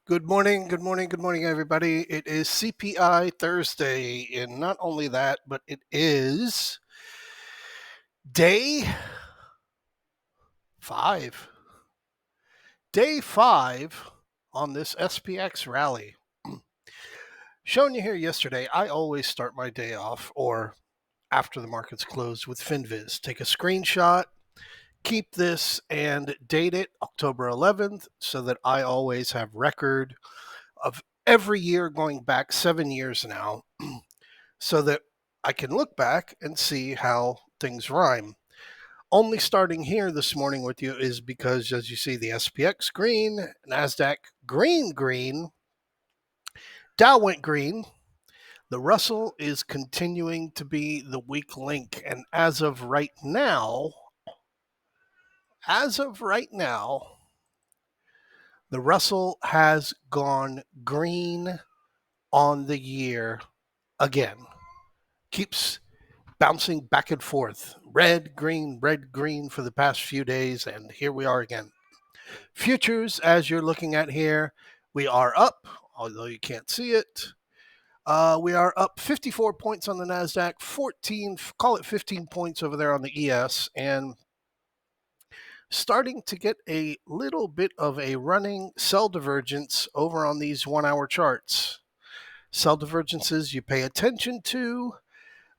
Good morning, good morning, good morning, everybody. It is CPI Thursday, and not only that, but it is day 5. Day 5 on this SPX rally. Showing you here yesterday, I always start my day off or after the market's closed with FinViz. Take a screenshot, keep this, and date it October 11th so that I always have record of every year going back 7 years now. So that I can look back and see how things rhyme. Only starting here this morning with you is because, as you see, the SPX green, NASDAQ green, Dow went green. The Russell is continuing to be the weak link. And as of right now, the Russell has gone green on the year again. Keeps bouncing back and forth. Red, green for the past few days, and here we are again. Futures, as you're looking at here, we are up, although you can't see it. We are up 54 points on the NASDAQ, 14, call it 15 points over there on the ES, and starting to get a little bit of a running sell divergence over on these 1-hour charts. Sell divergences you pay attention to,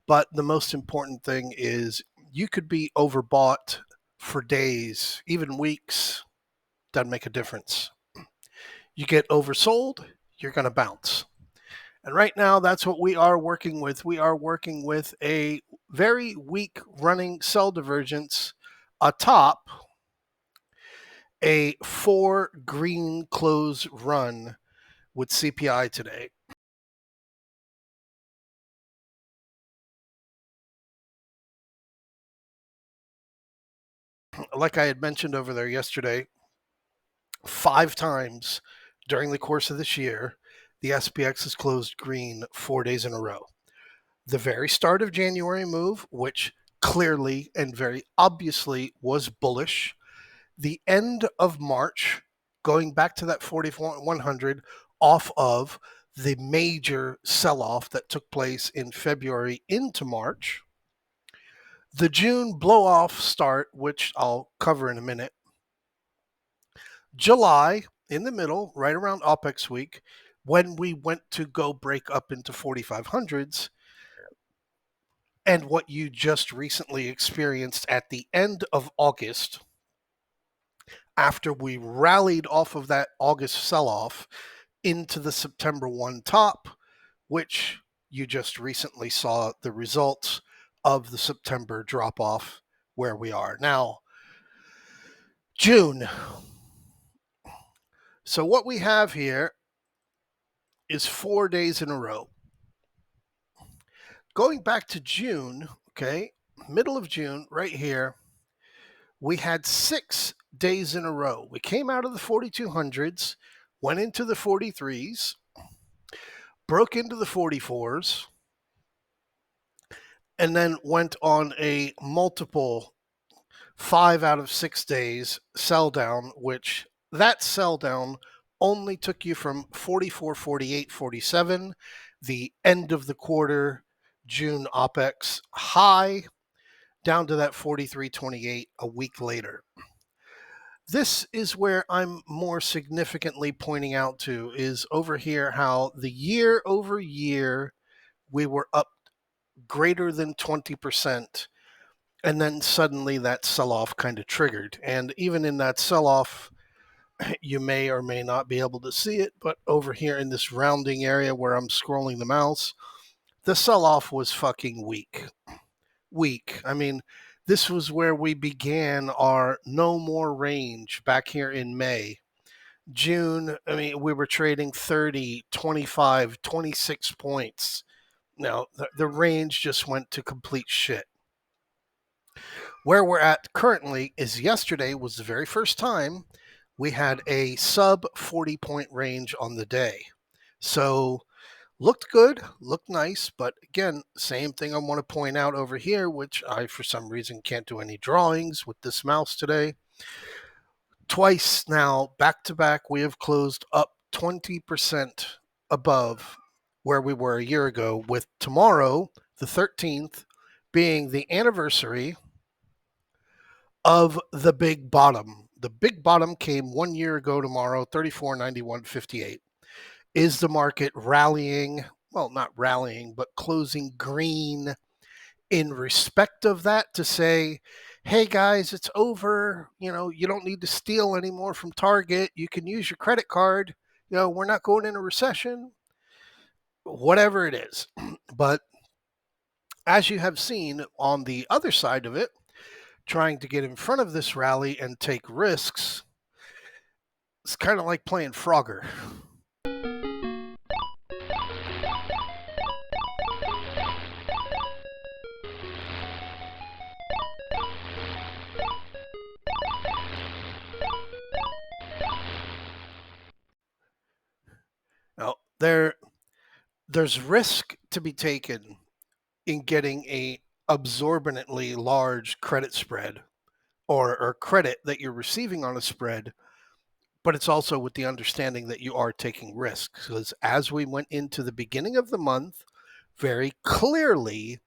but the most important thing is you could be overbought for days, even weeks. Doesn't make a difference. You get oversold, you're going to bounce. And right now, that's what we are working with. We are working with a very weak running sell divergence atop a 4 green close run with CPI today. Like I had mentioned over there yesterday, 5 times during the course of this year, the SPX has closed green 4 days in a row. The very start of January move, which clearly and very obviously was bullish. The end of March, going back to that 4100 off of the major sell-off that took place in February into March. The June blow-off start, which I'll cover in a minute. July, in the middle, right around OPEX week, when we went to go break up into 4500s, and what you just recently experienced at the end of August, after we rallied off of that August sell-off into the September 1 top, which you just recently saw the results of the September drop-off where we are now. June. So what we have here is 4 days in a row. Going back to June, okay, middle of June, right here, we had 6 days in a row. We came out of the 4200s, went into the 43s, broke into the 44s, and then went on a multiple 5 out of 6 days sell down, which that sell down only took you from 44, 48, 47, the end of the quarter June OPEX high, down to that 43.28 a week later. This is where I'm more significantly pointing out to is over here how the year over year we were up greater than 20%, and then suddenly that sell-off kind of triggered. And even in that sell-off, you may or may not be able to see it, but over here in this rounding area where I'm scrolling the mouse, the sell-off was fucking weak. I mean, this was where we began our no more range back here in May. June, I mean, we were trading 30, 25, 26 points. Now, the range just went to complete shit. Where we're at currently is yesterday was the very first time we had a sub 40-point range on the day. So looked good, looked nice, but again, same thing I want to point out over here, which I, for some reason, can't do any drawings with this mouse today. Twice now, back to back, we have closed up 20% above where we were a year ago, with tomorrow, the 13th, being the anniversary of the big bottom. The big bottom came 1 year ago tomorrow, 34.91.58. Is the market rallying? Well, not rallying, but closing green in respect of that to say, hey guys, it's over. You don't need to steal anymore from Target. You can use your credit card. We're not going in a recession, whatever it is. But as you have seen on the other side of it, trying to get in front of this rally and take risks, it's kind of like playing Frogger. Now, there's risk to be taken in getting a absorbently large credit spread or credit that you're receiving on a spread, but it's also with the understanding that you are taking risks. Because as we went into the beginning of the month, very clearly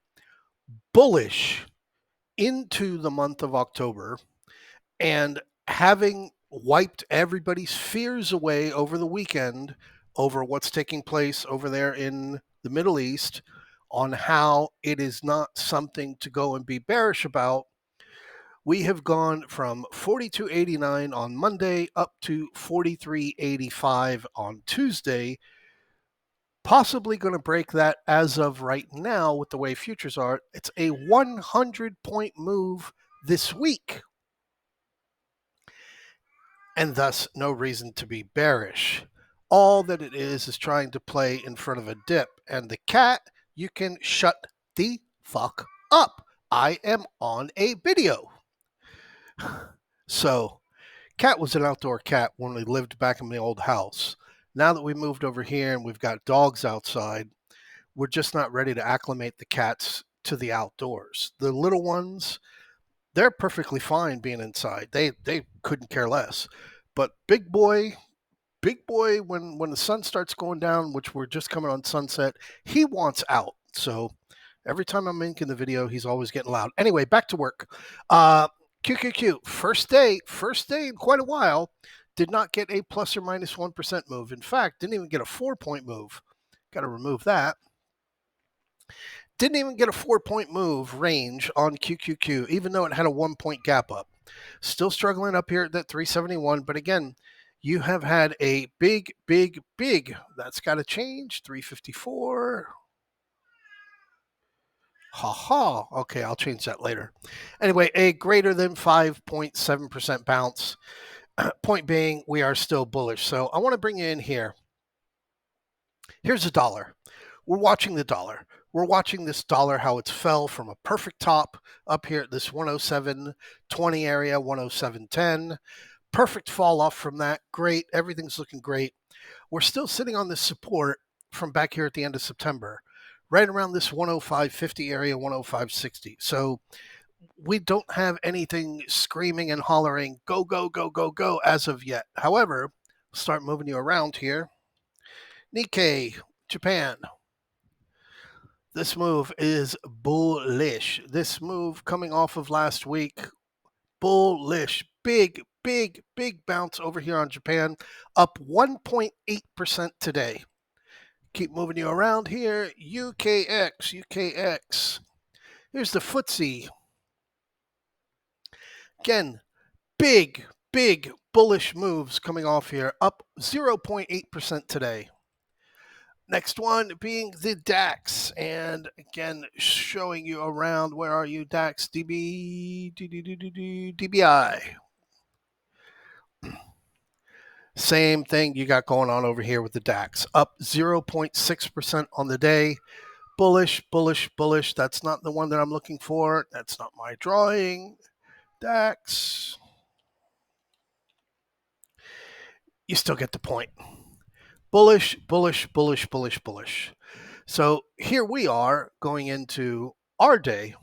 bullish into the month of October, and having wiped everybody's fears away over the weekend over what's taking place over there in the Middle East, on how it is not something to go and be bearish about, we have gone from 42.89 on Monday up to 43.85 on Tuesday. Possibly going to break that as of right now with the way futures are. It's a 100-point move this week, and thus no reason to be bearish. All that it is trying to play in front of a dip. And the cat, you can shut the fuck up. I am on a video. So, cat was an outdoor cat when we lived back in the old house. Now that we moved over here and we've got dogs outside, we're just not ready to acclimate the cats to the outdoors. The little ones, they're perfectly fine being inside. They couldn't care less. But big boy, when the sun starts going down, which we're just coming on sunset, he wants out. So every time I'm making the video, he's always getting loud. Anyway, back to work. QQQ, first day in quite a while, did not get a plus or minus 1% move. In fact, didn't even get a 4-point move. Got to remove that. Didn't even get a 4-point move range on QQQ, even though it had a 1-point gap up. Still struggling up here at that 371. But again, you have had a big, that's got to change. 354. Okay, I'll change that later. Anyway, a greater than 5.7% bounce. Point being, we are still bullish. So I want to bring you in here. Here's the dollar. We're watching the dollar. We're watching this dollar, how it's fell from a perfect top up here at this 107.20 area, 107.10. Perfect fall off from that. Great. Everything's looking great. We're still sitting on this support from back here at the end of September, right around this 105.50 area, 105.60. So we don't have anything screaming and hollering, go, go, go, go, go as of yet. However, start moving you around here. Nikkei, Japan. This move is bullish. This move coming off of last week, bullish. Big bounce over here on Japan, up 1.8% today. Keep moving you around here. UKX. Here's the FTSE. Again, big bullish moves coming off here, up 0.8% today. Next one being the DAX, and again showing you around. Where are you, DAX? DBI. Same thing you got going on over here with the DAX, up 0.6% on the day. Bullish. That's not the one that I'm looking for. That's not my drawing. DAX. You still get the point. Bullish. So here we are going into our day.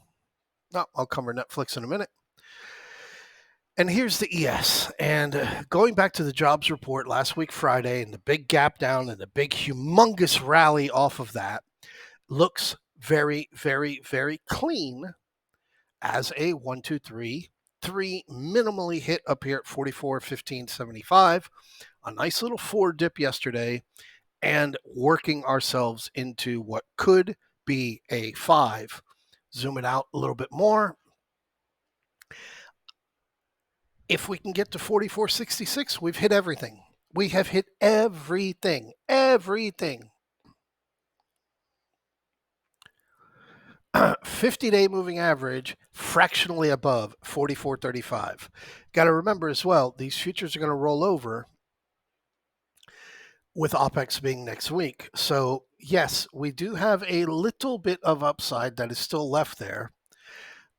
I'll cover Netflix in a minute. And here's the ES. And going back to the jobs report last week, Friday, and the big gap down and the big humongous rally off of that looks very, very, very clean as a 1, 2, 3, 3 minimally hit up here at 44.1575. A nice little 4 dip yesterday and working ourselves into what could be a 5. Zoom it out a little bit more. If we can get to 44.66, we've hit everything. We have hit everything. 50-day moving average fractionally above 44.35. Got to remember as well, these futures are going to roll over with OPEX being next week. So yes, we do have a little bit of upside that is still left there.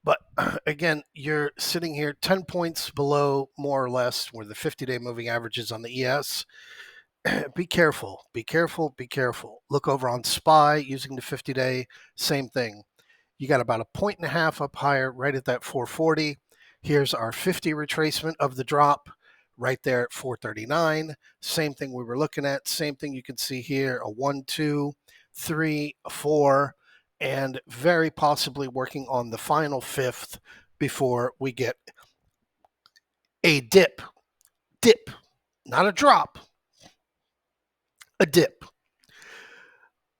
But again, you're sitting here 10 points below, more or less, where the 50-day moving average is on the ES. Be careful. Look over on SPY using the 50-day, same thing. You got about 1.5 points up higher, right at that 440. Here's our 50 retracement of the drop, right there at 439. Same thing we were looking at. Same thing you can see here, a 1, 2, 3, a 4, and very possibly working on the final 5th before we get a dip. Not a drop, a dip.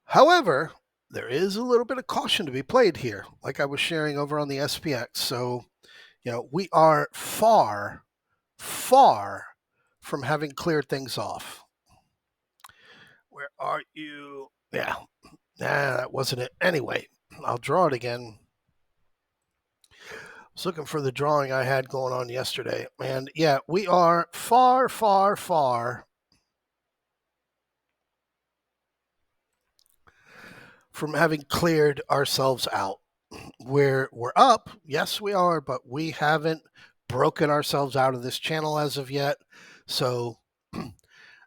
However, there is a little bit of caution to be played here, like I was sharing over on the SPX. So, we are far from having cleared things off. Where are you? Yeah, that wasn't it. Anyway, I'll draw it again. I was looking for the drawing I had going on yesterday. And yeah, we are far from having cleared ourselves out. We're up, yes we are, but we haven't broken ourselves out of this channel as of yet. So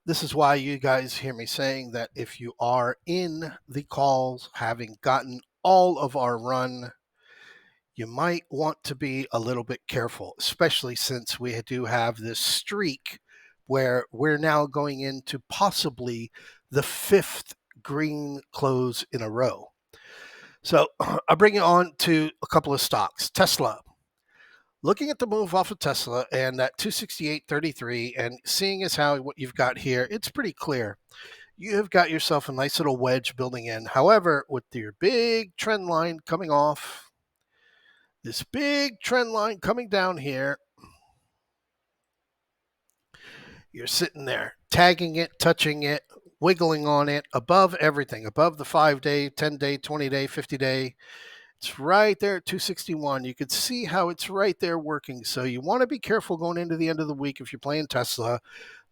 this is why you guys hear me saying that if you are in the calls, having gotten all of our run, you might want to be a little bit careful, especially since we do have this streak where we're now going into possibly the 5th green close in a row. So I'll bring you on to a couple of stocks. Tesla. Looking at the move off of Tesla and that 268.33 and seeing as how what you've got here, it's pretty clear. You have got yourself a nice little wedge building in. However, with your big trend line coming off, this big trend line coming down here, you're sitting there tagging it, touching it, wiggling on it, above everything, above the 5-day, 10-day, 20-day, 50-day. It's right there at 261. You could see how it's right there working. So you want to be careful going into the end of the week if you're playing Tesla.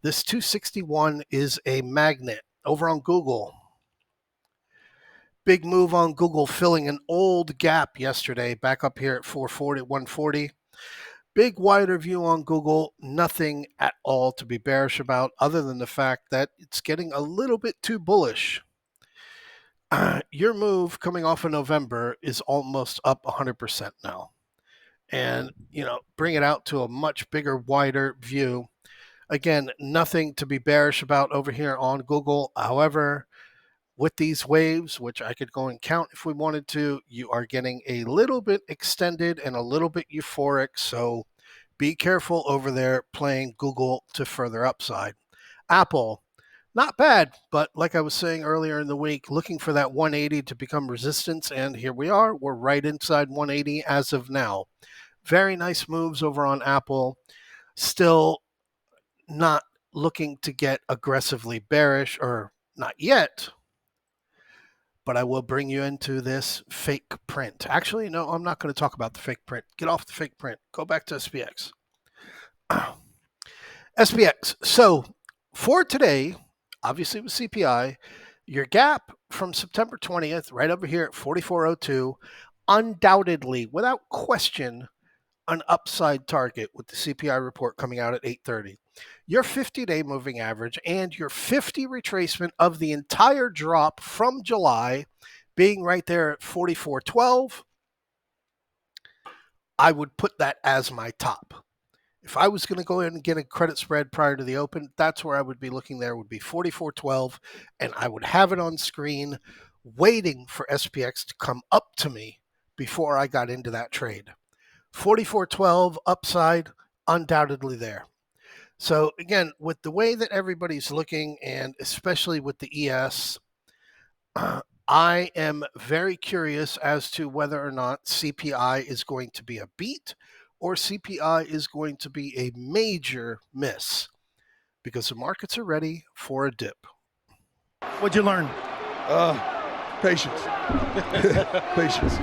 This 261 is a magnet. Over on Google, big move on Google, filling an old gap yesterday, back up here at 440, 140. Big wider view on Google, nothing at all to be bearish about other than the fact that it's getting a little bit too bullish. Your move coming off of November is almost up 100% now. And, bring it out to a much bigger, wider view. Again, nothing to be bearish about over here on Google. However, with these waves, which I could go and count if we wanted to, you are getting a little bit extended and a little bit euphoric. So be careful over there playing Google to further upside. Apple, not bad, but like I was saying earlier in the week, looking for that 180 to become resistance. And here we are. We're right inside 180 as of now. Very nice moves over on Apple. Still not looking to get aggressively bearish, or not yet. But I will bring you into this fake print. Actually, no, I'm not going to talk about the fake print. Get off the fake print. Go back to SPX. SPX. So for today, obviously with CPI, your gap from September 20th, right over here at 44.02, undoubtedly, without question, an upside target with the CPI report coming out at 8:30. Your 50-day moving average and your 50 retracement of the entire drop from July being right there at 44.12, I would put that as my top. If I was going to go in and get a credit spread prior to the open, that's where I would be looking. There would be 44.12, and I would have it on screen waiting for SPX to come up to me before I got into that trade. 44.12 upside, undoubtedly there. So again, with the way that everybody's looking, and especially with the ES, I am very curious as to whether or not CPI is going to be a beat or CPI is going to be a major miss, because the markets are ready for a dip. What'd you learn? Patience. Patience.